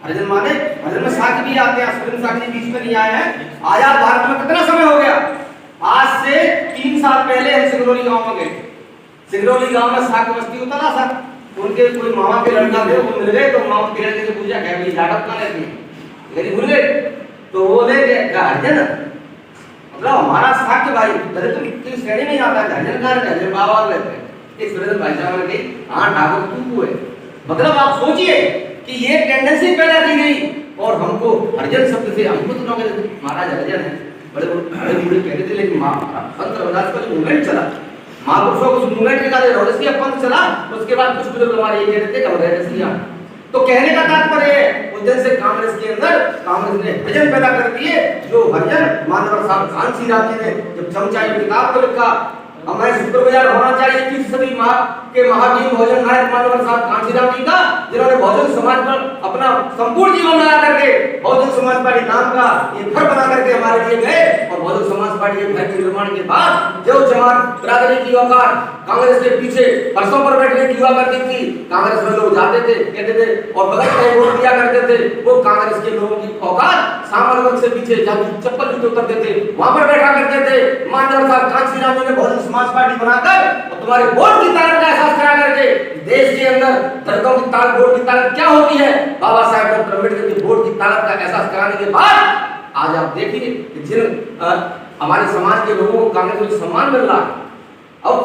हरिजन माने हरिजन में साकी भी आते हैं, सुरेंद्र साकी जी बीच में नहीं आए हैं। आजाद भारत में कितना समय हो गया? आज से 3 साल पहले हम सिंगरौली गांव में गए। सिंगरौली गांव में साक बस्ती होता ना सर, उनके कोई मामा के लड़का थे, वो मिल गए तो मामा के लड़के से पूछा क्या भाई जागत कहां रहती है, यदि भूल गए तो वो बोले कि हरिजन मतलब हमारा साक्य भाई, अरे तुम इतनी श्रेणी नहीं आता है, हरिजन कहां रहते हैं? हरिजन बाबा रहते हैं। इस सुरेंद्र भाई साहब ने कही हाँ ठाकुर तू है। मतलब आप सोचिए कि ये टेंडेंसी पैदा की गई और हमको हरिजन शब्द से हमको तो लोग महाराज हरिजन है बड़े बड़े बूढ़े कहते थे, लेकिन संत रविदास का जो मूवमेंट चला, महापुरुषों को उस मूवमेंट के बाद रौदसिया पंथ चला, उसके बाद कुछ बुजुर्ग हमारे ये कहते थे रौदसिया। तो कहने का तात्पर्य है उस दिन से कांग्रेस के अंदर कांग्रेस ने हरिजन पैदा कर दिए। जो हरिजन मानवर साहब कांसी राम जी ने जब चमचा किताब को लिखा, हमें शुक्रगुजार होना चाहिए 21वीं सदी के महावीर भोजन नायक मानवर साहब कांसीराम जी का, जिन्होंने बहुजन समाज पर अपना संपूर्ण जीवन लगा करके बहुजन समाज पार्टी नाम का ये घर बना करके हमारे लिए गए। और बहुजन समाज पार्टी के घर के निर्माण के बाद जो जमात बिरादरी की औकात कांग्रेस के पीछे फरसों पर बैठने की हुआ करती थी, कांग्रेस में लोग जाते थे कहते थे और बगल में वोट दिया करते थे, वो कांग्रेस के लोगों की औकात सामान्य वर्ग से पीछे जब चप्पल जूते उतरते थे वहां पर बैठा करते थे। मानवर साहब कांसीराम जी ने बहुजन समाज पार्टी बनाकर और तुम्हारे वोट की ताकत का एहसास करा करके देश के अंदर दलितों की ताकत, वोट की ताकत क्या होती है, बाबा साहब डॉक्टर अम्बेडकर की वोट की ताकत का एहसास कराने के बाद आज आप देखिए जिन हमारे समाज के लोगों को कांग्रेस में सम्मान मिल रहा है। अब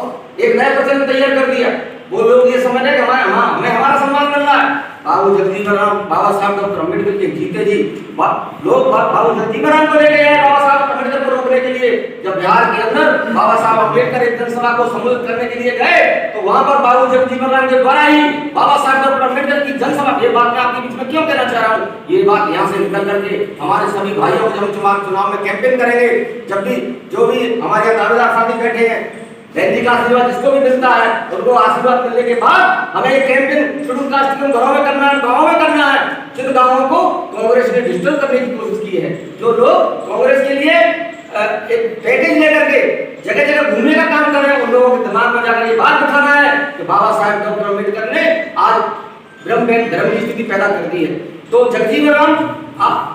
एक नया प्रचलन तैयार कर दिया, वो लोग ये समझ रहे हैं कि हमें हमारा सम्मान मिल रहा है। बाबू जगजीवन राम बाबा साहब डॉक्टर अम्बेडकर के जीते जी लोग बाबू जगजीवन राम को लेके आए बाबा साहब अम्बेडकर को रोकने के लिए। जब बिहार के अंदर बाबा साहब अम्बेडकर एक जनसभा को संबोधित करने के लिए गए तो वहां पर बाबू जगजीवन राम के द्वारा ही बाबा साहब डॉक्टर अम्बेडकर की जनसभा, ये बात मैं आपके बीच में क्यों कहना चाह रहा हूँ, ये बात यहाँ से निकल करके हमारे सभी भाइयों को जब हम चुनाव में कैंपेन करेंगे, जब भी जो भी हमारे दावेदार साथी बैठे हैं, जयंती का आशीर्वाद जिसको भी मिलता है उनको आशीर्वाद मिलने के बाद हमें एक कैंपेन शेड्यूल कास्ट के घरों में करना है, गाँव में करना है। जिन गाँवों को कांग्रेस ने डिजिटल करने की कोशिश की है, जो लोग कांग्रेस के लिए एक पैकेज लेकर के जगह जगह घूमने का काम कर रहे हैं, उन लोगों के दिमाग में जाकर ये बात बिठाना है कि बाबा साहब डॉक्टर अम्बेडकर ने आज धर्म की स्थिति पैदा कर दी है। तो जगजीवन राम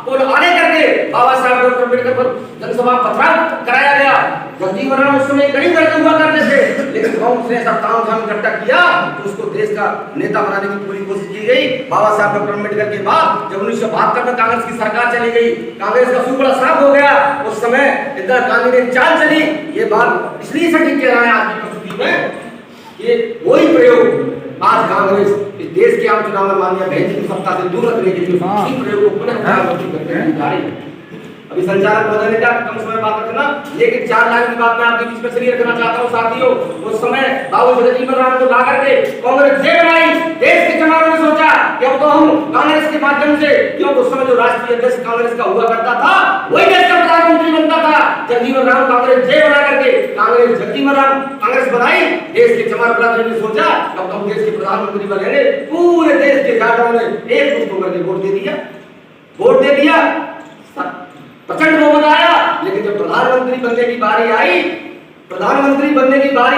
को आने करके बाबा साहब डॉक्टर अम्बेडकर पर जनसभा पथराव कराया गया। जगजीवन राम उस समय कड़ी करके हुआ करते थे, लेकिन कांग्रेस ने ऐसा तामझाम इकट्ठा किया तो उसको देश का नेता बनाने की पूरी कोशिश की गई। बाबा साहब डॉक्टर अम्बेडकर के बाद जब 1972 में कांग्रेस की सरकार चली गई, कांग्रेस का सूख बड़ा साफ हो गया। उस समय इंदिरा गांधी ने चाल चली, ये बात इसलिए सटीक कह रहा है आज की प्रस्तुति में कि वही प्रयोग आज कांग्रेस इस देश के आम चुनाव में माननीय बहन जी की सत्ता से दूर रखने के लिए उसी प्रयोग को पुनः करने जा रही है। अभी संचालक महोदय ने कहा कम समय बात रखना, लेकिन 4 लाख की बात मैं आपके बीच में शेयर करना चाहता हूं साथियों। उस समय बाबू जगजीवन राम को ला करके कांग्रेस जे बनाई, देश के चुनाव में सोचा कि अब तो हम कांग्रेस के माध्यम से, क्योंकि उस समय जो राष्ट्रीय अध्यक्ष कांग्रेस का हुआ करता था वही देश का प्रधानमंत्री बनता था। जगजीवन राम कांग्रेस जे बना करके कांग्रेस जगजीवन राम कांग्रेस बनाई, देश के चमार बिरादरी ने सोचा अब तो हम देश के प्रधानमंत्री बनेंगे। पूरे देश के जाटों ने एक मुश्त होकर के वोट दे दिया, प्रचंड बहुमत आया। लेकिन जब प्रधानमंत्री बनने की बारी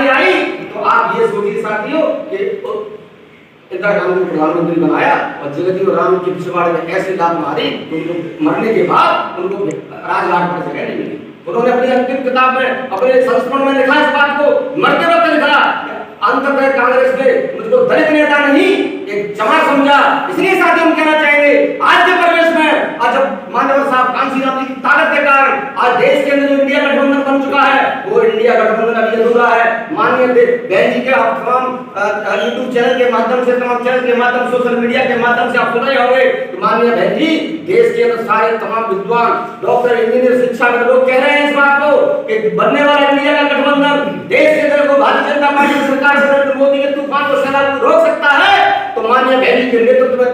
आई तो आप ये सोचिए साथियों कि इंदिरा गांधी को प्रधानमंत्री बनाया और जगजीवन राम की पिछवाड़े में ऐसे लात मारी, उनको मरने के बाद उनको राजघाट पर जगह नहीं मिली। उन्होंने अपनी अंतिम किताब में अपने संस्मरण में लिखा इस बात को, मरते वक्त लिखा, अंततः कांग्रेस ने मुझको दलित नेता नहीं एक चमार समझा। इसलिए साथी हम कहना चाहेंगे आज के परिवेश में, आज जब मानव साहब कांसीराम जी की ताकत के कारण आज देश के अंदर जो इंडिया गठबंधन बन चुका है वो इंडिया गठबंधन अभी अधूरा है। माननीय बहन जी के आप तमाम यूट्यूब चैनल के माध्यम से, तमाम चैनल के माध्यम, सोशल मीडिया के माध्यम से आप सुन रहे होंगे कि माननीय बहन जी देश के अंदर सारे तमाम विद्वान, डॉक्टर, इंजीनियर, शिक्षा के लोग कह रहे हैं इस बात को कि बनने वाला इंडिया का गठबंधन देश के अंदर को भारतीय जनता पार्टी की सरकार से नरेंद्र मोदी के तूफान को सैलाब रोक सकता है, तो माननीय बहन जी के नेतृत्व में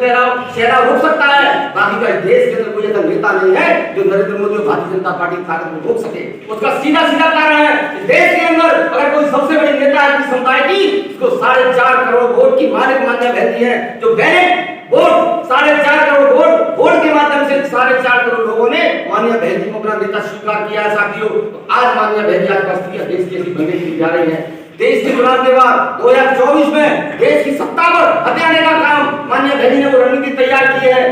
सैलाब रोक सकता है। बाकी का देश के अंदर कोई ऐसा नेता नहीं है जो नरेंद्र मोदी और भारतीय जनता पार्टी की ताकत को रोक सके। उसका सीधा सीधा कारण है देश के अंदर अगर कोई सबसे बड़ी नेता है समुदाय की, उसको 4.5 करोड़ वोट की मालिक मान्य बहन जी है, जो बैलेट वोट 4.5 करोड़ वोट के माध्यम से 4.5 करोड़ लोगों ने माननीय बहन जी को अपना नेता स्वीकार किया है साथियों। तो आज माननीय बहन जी आज बस्ती देश की ऐसी बनने के लिए जा रही है। देश के चुनाव के बाद 2024 में देश की सत्ता पर हथियाने का काम माननीय बहन जी ने वो रणनीति तैयार की है।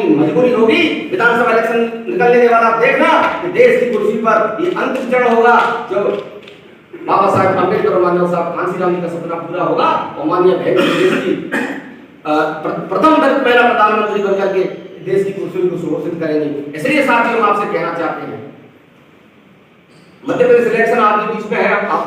की मजबूरी होगी। विधानसभा इलेक्शन निकलने के बाद आप देखना कि देश की कुर्सी पर ये अंतिम चरण होगा, जो बाबा साहेब अम्बेडकर और मानव साहब कांसीराम जी का सपना पूरा होगा और माननीय देश की प्रथम महिला प्रधानमंत्री बनकर के देश की कुर्सी को सुरक्षित करेंगे। इसलिए साथियों हम आपसे कहना चाहते हैं, मध्य प्रदेश इलेक्शन आपके बीच में है, आप